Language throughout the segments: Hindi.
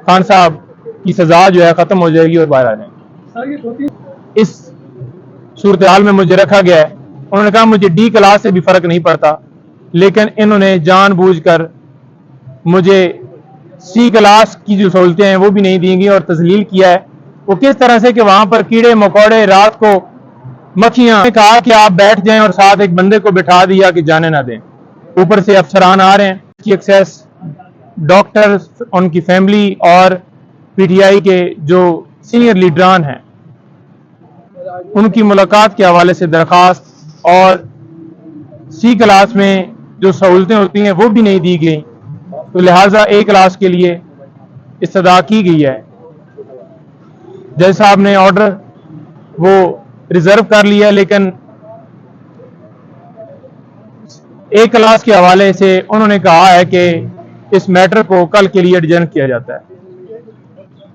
खान साहब की सजा जो है खत्म हो जाएगी और बाहर आ जाएंगे। इस सूरत हाल में मुझे रखा गया है। उन्होंने कहा मुझे डी क्लास से भी फर्क नहीं पड़ता, लेकिन इन्होंने जानबूझकर मुझे सी क्लास की जो सहूलतें हैं वो भी नहीं दी गई और तजलील किया है। वो किस तरह से कि वहां पर कीड़े मकोड़े, रात को मक्खियां, कहा कि आप बैठ जाएं और साथ एक बंदे को बिठा दिया कि जाने ना दें। ऊपर से अफसरान आ रहे हैं कि एक्सेस डॉक्टर, उनकी फैमिली और पीटीआई के जो सीनियर लीडरान हैं उनकी मुलाकात के हवाले से दरखास्त और सी क्लास में जो सहूलतें होती हैं वो भी नहीं दी गई, तो लिहाजा ए क्लास के लिए इस्तदा की गई है। जज साहब ने ऑर्डर वो रिजर्व कर लिया, लेकिन ए क्लास के हवाले से उन्होंने कहा है कि इस मैटर को कल के लिए एडजर्न किया जाता है।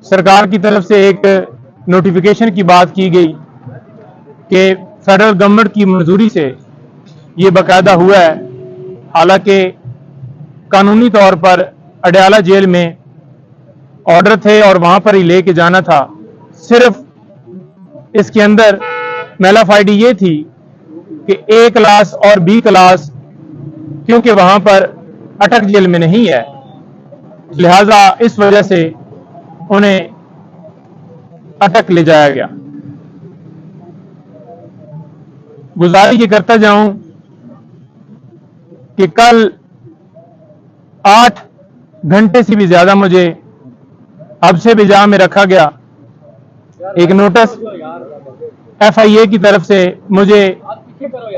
सरकार की तरफ से एक नोटिफिकेशन की बात की गई कि फेडरल गवर्नमेंट की मंजूरी से ये बाकायदा हुआ है, हालांकि कानूनी तौर पर अडयाला जेल में ऑर्डर थे और वहां पर ही लेके जाना था। सिर्फ इसके अंदर मेलाफाइडी ये थी कि ए क्लास और बी क्लास क्योंकि वहां पर अटक जेल में नहीं है, लिहाजा इस वजह से उन्हें अटक ले जाया गया। गुजारिश ये करता जाऊं कि कल 8 घंटे से भी ज्यादा मुझे हब्से बिजा में रखा गया। एक नोटिस एफआईए की तरफ से मुझे,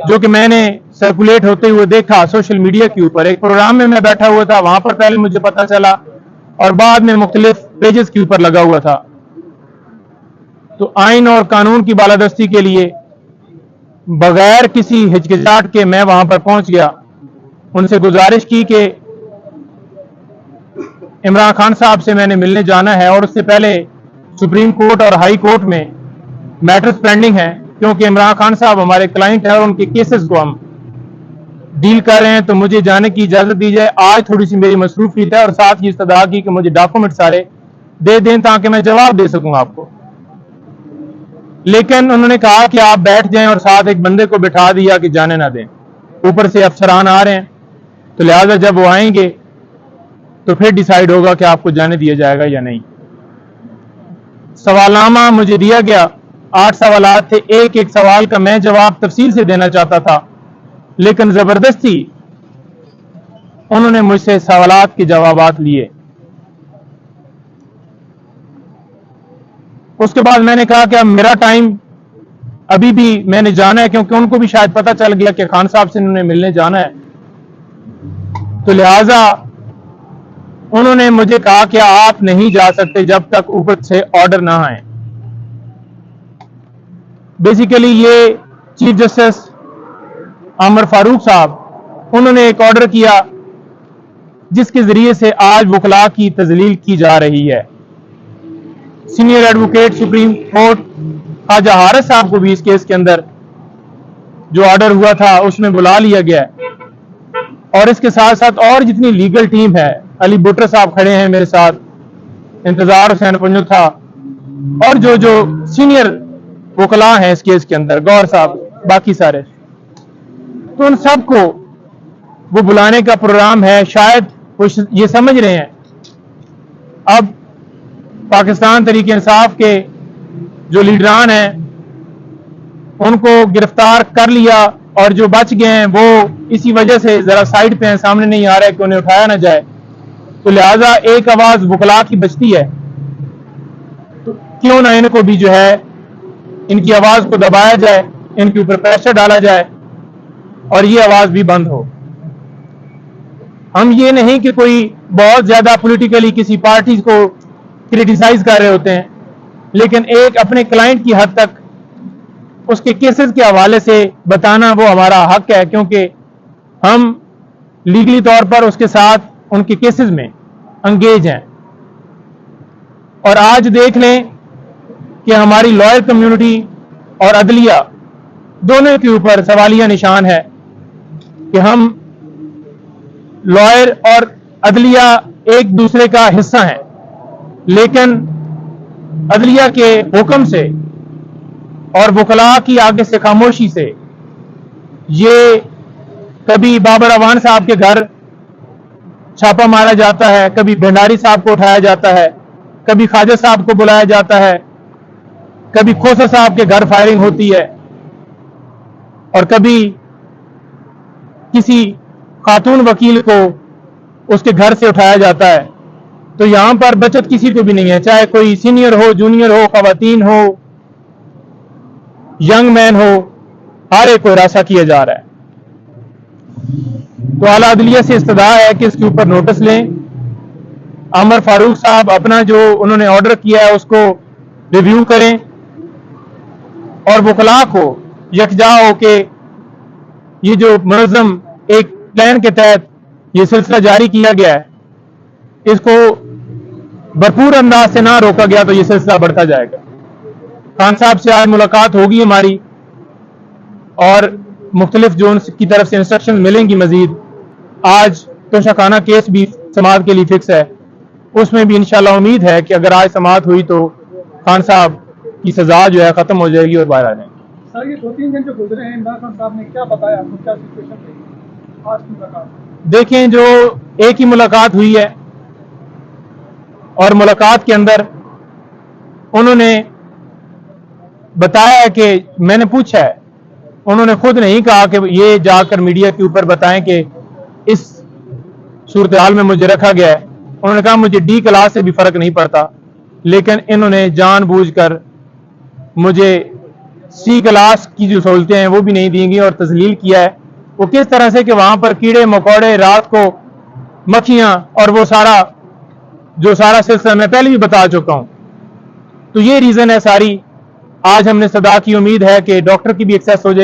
जो कि मैंने सर्कुलेट होते हुए देखा सोशल मीडिया के ऊपर, एक प्रोग्राम में मैं बैठा हुआ था, वहां पर पहले मुझे पता चला और बाद में मुख्तलिफ पेजेस के ऊपर लगा हुआ था। तो आइन और कानून की बालादस्ती के लिए बगैर किसी हिचकिचाहट के मैं वहां पर पहुंच गया। उनसे गुजारिश की कि इमरान खान साहब से मैंने मिलने जाना है और उससे पहले सुप्रीम कोर्ट और हाई कोर्ट में मैटर्स पेंडिंग है, क्योंकि इमरान खान साहब हमारे क्लाइंट हैं और उनके केसेस को हम डील कर रहे हैं, तो मुझे जाने की इजाजत दी जाए। आज थोड़ी सी मेरी मसरूफियत है और साथ ही इस्तदा की कि मुझे डॉक्यूमेंट सारे दे दें ताकि मैं जवाब दे सकूं आपको। लेकिन उन्होंने कहा कि आप बैठ जाएं और साथ एक बंदे को बिठा दिया कि जाने ना दें। ऊपर से अफसरान आ रहे हैं, तो लिहाजा जब वो आएंगे तो फिर डिसाइड होगा कि आपको जाने दिया जाएगा या नहीं। सवालनामा मुझे दिया गया, 8 सवालात थे। एक एक सवाल का मैं जवाब तफसील से देना चाहता था, लेकिन जबरदस्ती उन्होंने मुझसे सवालात के जवाबात लिए। उसके बाद मैंने कहा कि अब मेरा टाइम अभी भी मैंने जाना है, क्योंकि उनको भी शायद पता चल गया कि खान साहब से उन्होंने मिलने जाना है, तो लिहाजा उन्होंने मुझे कहा कि आप नहीं जा सकते जब तक ऊपर से ऑर्डर ना आए। बेसिकली ये चीफ जस्टिस आमर फारूक साहब, उन्होंने एक ऑर्डर किया जिसके जरिए से आज वकला की तजलील की जा रही है। Senior advocate Supreme Court Khwaja Haris साहब को भी इस केस के अंदर जो ऑर्डर हुआ था उसमें बुला लिया गया है, और इसके साथ साथ और जितनी लीगल टीम है, अली बुटर साहब खड़े हैं मेरे साथ, इंतजार हुसैन पंजू था, और जो जो सीनियर वकला हैं इस केस के अंदर, गौर साहब, बाकी सारे, तो उन सबको वो बुलाने का प्रोग्राम है। शायद वो ये समझ रहे हैं अब पाकिस्तान तहरीक इंसाफ के जो लीडरान हैं उनको गिरफ्तार कर लिया, और जो बच गए हैं वो इसी वजह से जरा साइड पे हैं, सामने नहीं आ रहा है कि उन्हें उठाया ना जाए, तो लिहाजा एक आवाज वकला की बचती है, तो क्यों ना इनको भी जो है इनकी आवाज को दबाया जाए, इनके ऊपर प्रेशर डाला जाए और ये आवाज भी बंद हो। हम ये नहीं कि कोई बहुत ज्यादा पॉलिटिकली किसी पार्टी को क्रिटिसाइज कर रहे होते हैं, लेकिन एक अपने क्लाइंट की हद तक उसके केसेस के हवाले से बताना वो हमारा हक है, क्योंकि हम लीगली तौर पर उसके साथ उनके केसेस में अंगेज हैं। और आज देख लें कि हमारी लॉयर कम्युनिटी और अदलिया दोनों के ऊपर सवालिया निशान है कि हम लॉयर और अदलिया एक दूसरे का हिस्सा हैं। लेकिन अदलिया के हुक्म से और वकला की आगे से खामोशी से ये कभी बाबर अवान साहब के घर छापा मारा जाता है, कभी भंडारी साहब को उठाया जाता है, कभी ख्वाजा साहब को बुलाया जाता है, कभी खोसा साहब के घर फायरिंग होती है और कभी किसी खातून वकील को उसके घर से उठाया जाता है। तो यहां पर बचत किसी को भी नहीं है, चाहे कोई सीनियर हो, जूनियर हो, खवातीन हो, यंग मैन हो, हर एक को हिरासा किया जा रहा है। तो आला अदलिया से इस्तदा है कि इसके ऊपर नोटिस लें। अमर फारूक साहब अपना जो उन्होंने ऑर्डर किया है उसको रिव्यू करें और वकला को यकजा हो के ये जो मुनज़्ज़म एक प्लान के तहत ये सिलसिला जारी किया गया है, इसको भरपूर अंदाज से ना रोका गया तो ये सिलसिला बढ़ता जाएगा। खान साहब से आज मुलाकात होगी हमारी और मुख्तलिफ जोन की तरफ से इंस्ट्रक्शन मिलेंगी मजीद। आज तोशाखाना केस भी समाअत के लिए फिक्स है, उसमें भी इंशाल्लाह उम्मीद है कि अगर आज समाअत हुई तो खान साहब की सजा जो है खत्म हो जाएगी और बाहर आ जाएंगे। सर, ये 2-3 दिन जो गुजरे हैं, इमरान खान साहब ने क्या बताया आपको, क्या सिचुएशन रही आज की मुलाकात? देखें, जो एक ही मुलाकात हुई है और मुलाकात के अंदर उन्होंने बताया कि मैंने पूछा है, उन्होंने खुद नहीं कहा कि ये जाकर मीडिया के ऊपर बताएं कि इस सूरत हाल में मुझे रखा गया है। उन्होंने कहा मुझे डी क्लास से भी फर्क नहीं पड़ता, लेकिन इन्होंने जानबूझकर मुझे सी क्लास की जो सहूलतें हैं वो भी नहीं दी गई और तजलील किया है। वो किस तरह से कि वहां पर कीड़े मकोड़े, रात को मक्खियां और वो सारा सिलसिला मैं पहले भी बता चुका हूं। तो ये रीजन है सारी। आज हमने सदा की उम्मीद है कि डॉक्टर की भी एक्सेस हो जाएगी।